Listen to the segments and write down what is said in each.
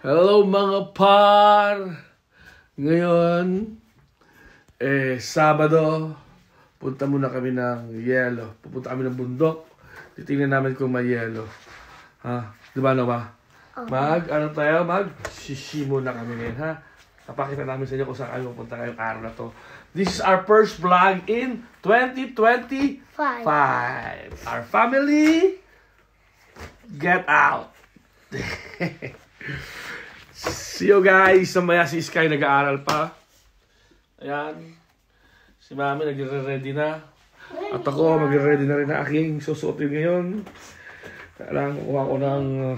Hello mga par! Ngayon, Sabado, punta muna kami ng yelo. Pupunta kami ng bundok. Titingnan namin kung may yelo. Ha? Diba na ba? Mag-shishi muna kami ngayon, ha? Napakita namin sa inyo kung saan kami pupunta ngayong araw na to. This is our first vlog in 2025. Our family, get out! See you guys! Samaya si Sky nag-aaral pa. Ayan. Si Mami nagre-ready na. At ako magre-ready na rin na aking susuotin ngayon. Kailangan kuha ko ng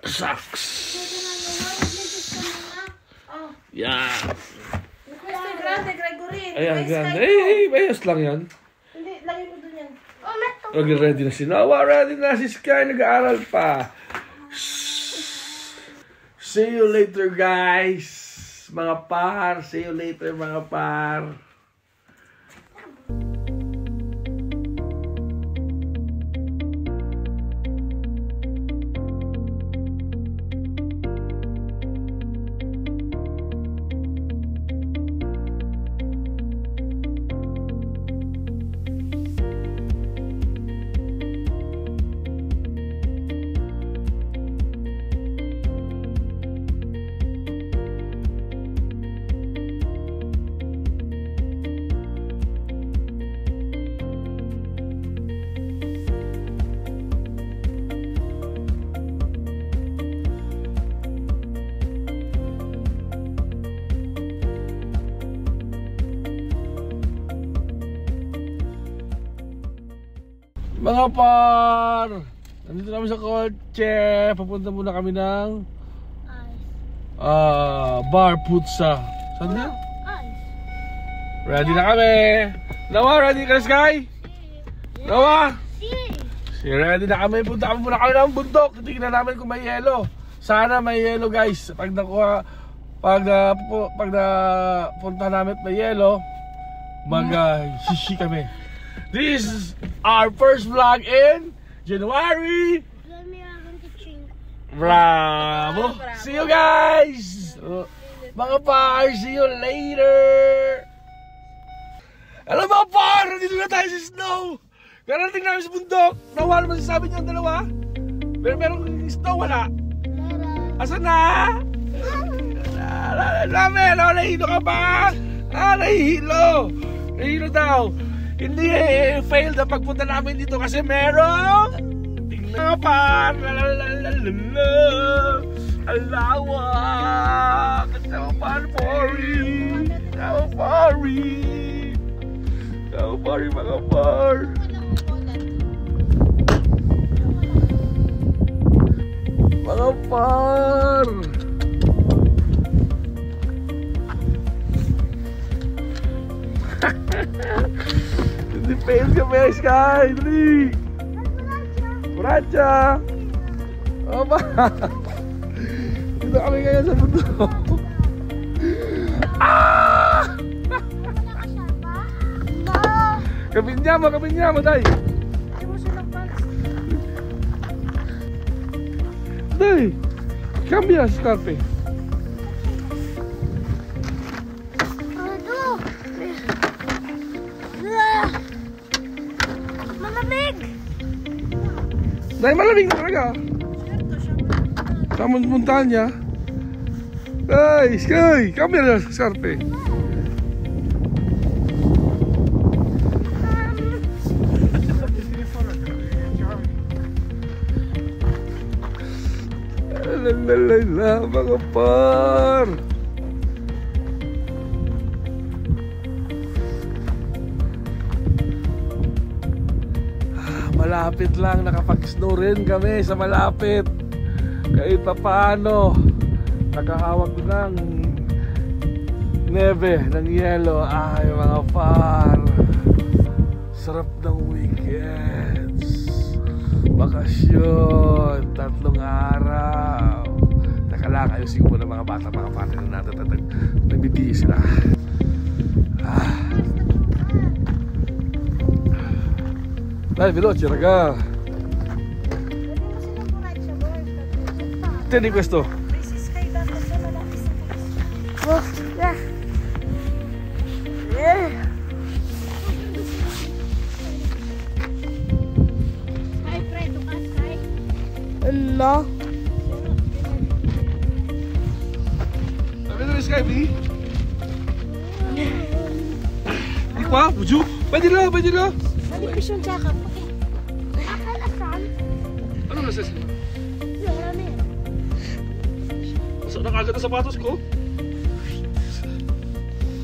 socks. Yan. Ayan, grande. Bayos lang yan. Hindi, lagay mo dun yan. Nagre-ready na si Noah. Ready na si Sky. Nag-aaral pa. See you later, guys. Mga par. See you later, mga par. Mga par! Nandito namin sa kotse. Papunta muna kami ng bar putsa. Saan din? Ready na kami! Noah, ready ka na, Sky? Noah? Ready na kami. Punta kami muna kami ng bundok. Titignan namin kung may yelo. Sana may yelo, guys. Pag punta namin at may yelo, mag-shishi kami. This is our first vlog in January. Bravo! See you guys! Mga par, see you later! Hello mga par! Nandito na tayo sa snow! Karating namin sa bundok. Nawala naman sasabi niyo ang dalawa. Pero meron snow, wala. Asan na? Nahihilo ka ba? Nahihilo! Nahihilo daw. Hindi fail na pagpunta namin dito kasi meron tingnan pa alawak Pari mga par. Mga par, hindi fail ka ba, Sky? Dali! Kuracha! Opa! Dito kami ngayon sa mundo. Ah! Kabinya mo, day! Day! Cambia, Scarpe! Dahil malamig na talaga. Sa montaña. Ay, Sky! Kami na sa Scarpe. Lalalala, mga par. Malapit lang, nakapag-snow rin kami sa malapit. Kahit pa paano, nakahawak ng neve, ng yelo. Ay mga par, sarap ng weekends, bakasyon, 3 araw. Teka lang, ayusin ko muna mga bata, mga partner natin. Nagbibihis sila. Dai, veloce raga. Tieni questo. Oh, yeah. Hai freddo, sai? No. Avete le Skype? Di qua, giù. Pwede na, pwede na. Manipis yung jacket mo eh. Akala saan? Ano na sis? Yung rami. Masok na kagad ang sapatos ko.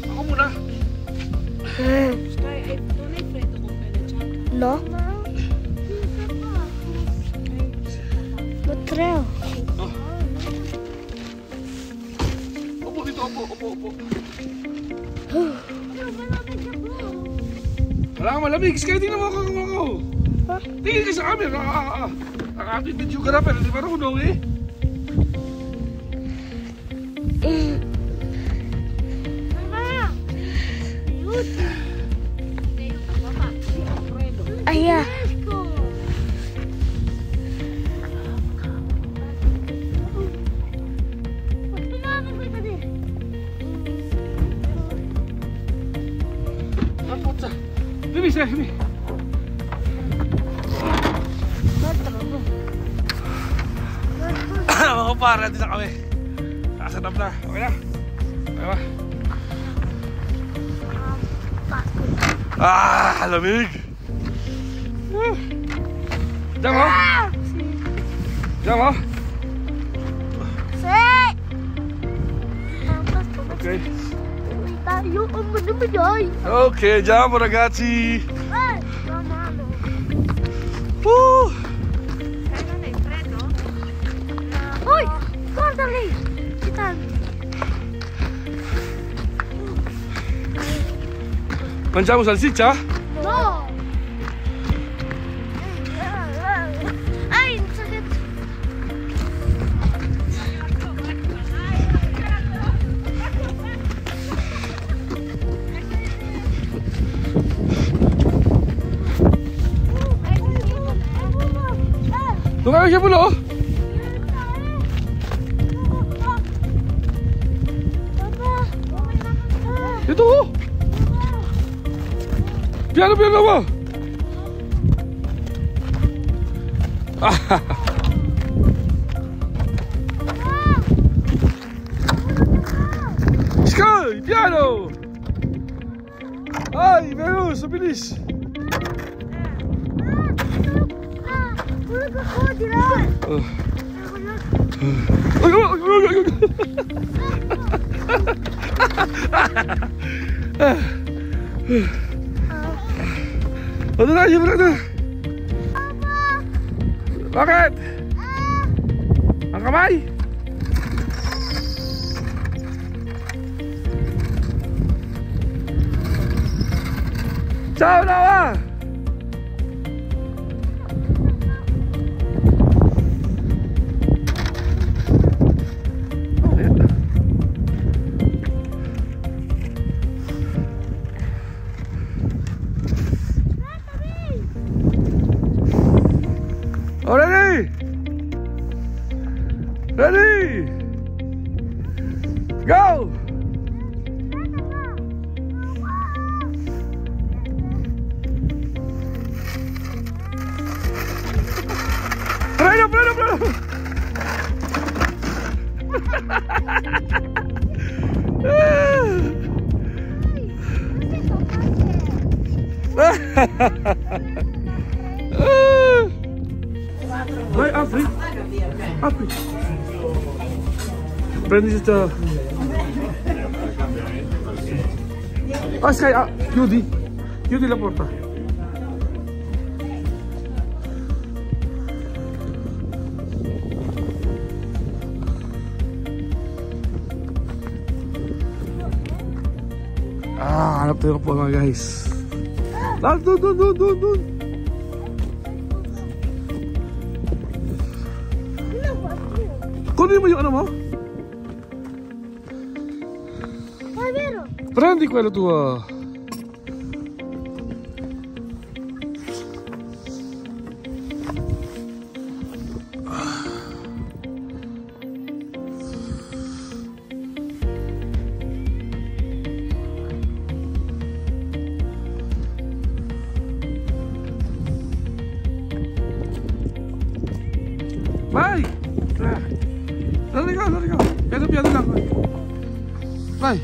Ako muna. Sky, ay tunay freddo kung pwede jacket. No. No creo. Oh. Opo dito, opo. Wala kang malamig. Kaya tingnan mo ako. Tingin ka sa camera. Nakakatid video ka na pero di marunong eh. Mama! Cute! Mama, freddo. Aya. Napotsa. Bibi, sir, bibi. Mga para, dito na kami. Nakasanap na. Okay na. Okay ba? Lamig. Diyan mo? Diyan mo? Okay. Tayo ang manamay. Okay, andiamo ragazzi. Ay, mamalo. Woo! Uy, guardali. Kita. Mangiamo salsiccia? No. Ay, sakit. Doon kayo siya pulo. Dito oh. Piano mo. Sky, piano. Ay, Verus, bilis. Ano na, yung brother? Bakit? Ang kamay? Ciao, Nawa! Oh, ready? Ready? Go! Freno! Vai, apri. Prendi questa. Sky, chiudi la porta. Hanap tayo po mga guys. Doon. Kunin mo yung ano mo? Ay, meron. Prendi quello tuo. Bye! Lari ka. Piano lang. Bye!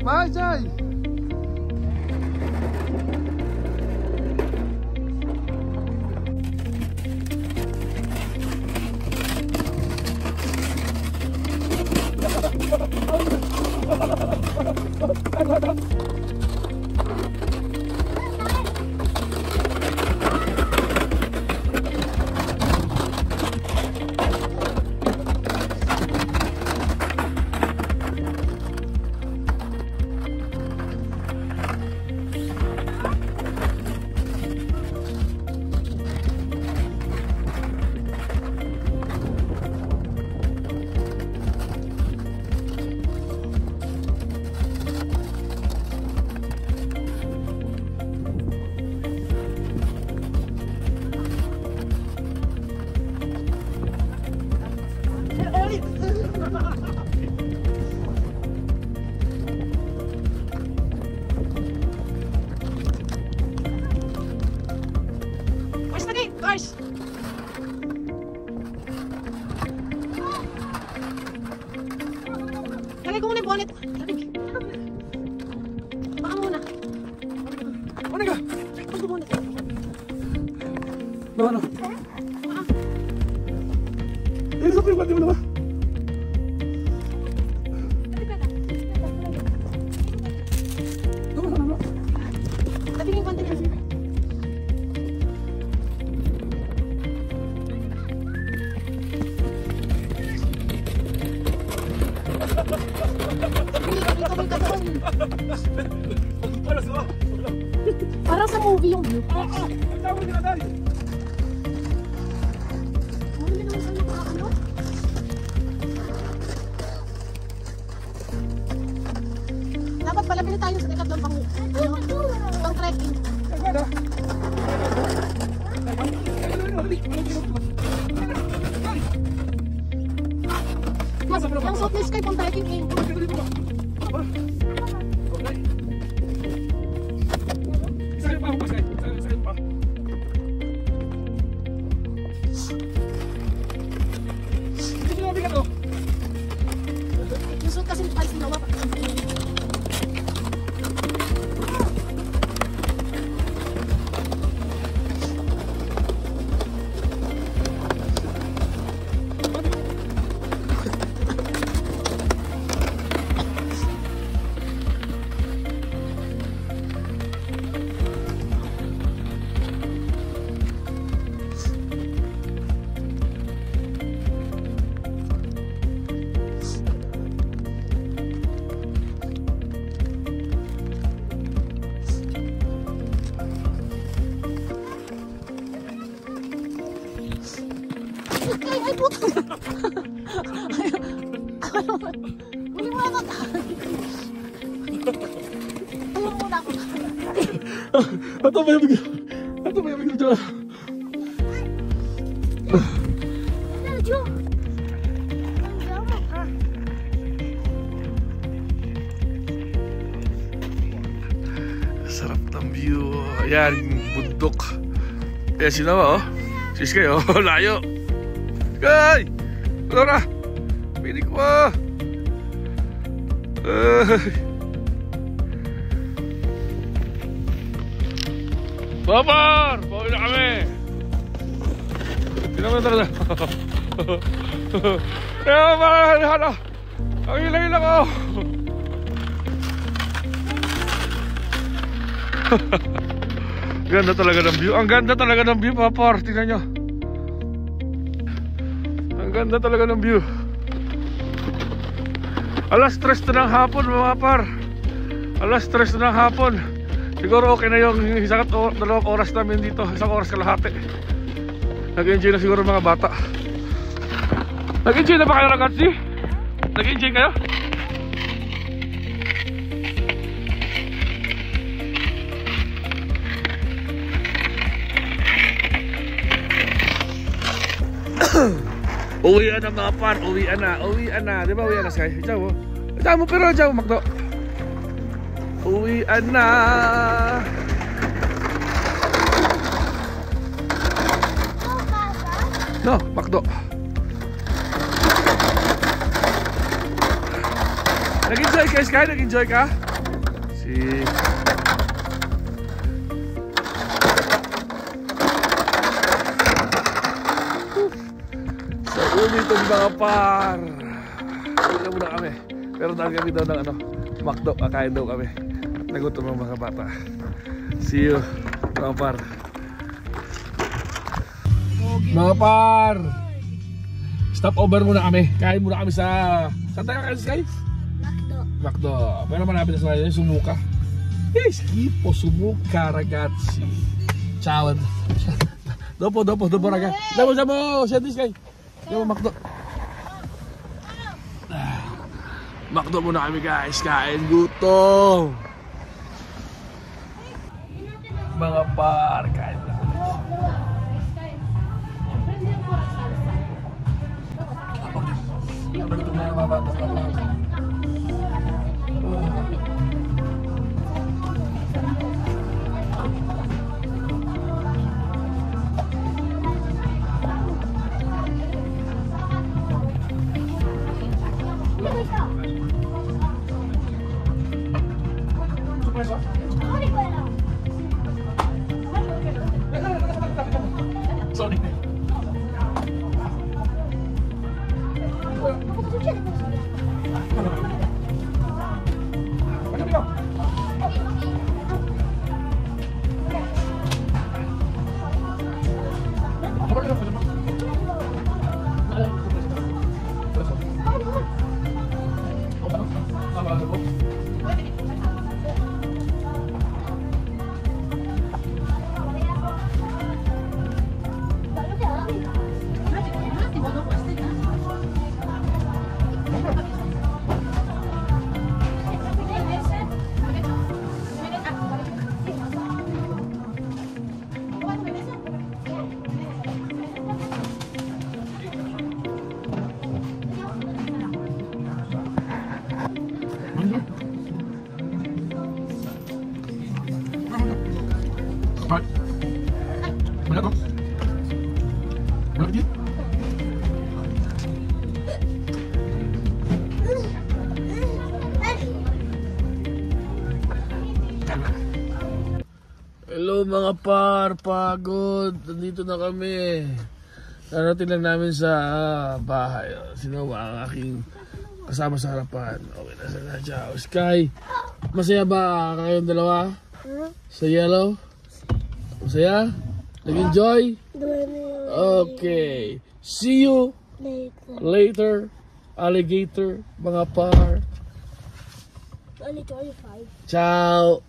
Bye, Jai! Guys! Lagay ko muna yung bonnet. Baka muna. Ano ka? Lagay ko bonnet. Ano? Isa pa yung pati mo naman. Tabing yung bonnet kasi. Parang sa movie yung view. Ang tawag nila tayo. Marami naman sa nakakano. Dapat pala pili tayo sa Decathlon pang trekking. Yung softness kayo pang trekking eh. Yung suit kasi ay sinawa pa. Ay, puto! Huli mo ako. Ayaw muna ako. Ato ba yung bigla dyan? Sarap ng view. Ayan, bundok. Ayan, sinawa, oh. Sis kayo, layo. Kay! Tara! Pinig mo! Babar! Pauwi na kami! Hindi naman talaga. Hala! Ang ilang ako! Ganda talaga ng view. Ang ganda talaga ng view, Papar. Tingnan nyo. Ang ganda talaga ng view. Alas 3 na ng hapon, mga par. Alas 3 na ng hapon. Siguro okay na yung isang dalawang oras namin dito. Isang oras kalahati. Nag-enjoy na siguro mga bata. Nag-enjoy na ba kayo, ragazzi? Nag-enjoy kayo? Uwian na mga par, uwian na. Di ba uwian na, Sky? Diyan mo. Diyan mo, pero diyan mo, Makdo. Uwian na. No, Makdo. Nag-enjoy ka, Sky? Nag-enjoy ka? Sa uli itong mga par. Uwi muna kami. Pero dahil kami daw ng Makdo, kakain daw kami. At nagutom ang mga bata. See you, mga par. Mga par, stop over muna kami. Kain muna kami sa... Saan tayo kain, Sky? Makdo. Pero malapit na sa kanya, Sumuka. Schifo, Sumuka, ragazzi. Ciao. Dopo, ragazzi. Andiamo, senti, Sky. Andiamo, Makdo. Makdo muna kami, guys. Kain, gutom. Mga par, kain na. Sorry. Hello mga par, pagod. Nandito na kami. Narating lang namin sa bahay. Sinawa ang aking kasama sa harapan. Okay na sana. Ciao. Sky, masaya ba kayong dalawa? Sa yellow? Masaya? Nag-enjoy? Okay. See you later. Alligator, mga par. Only 25. Ciao.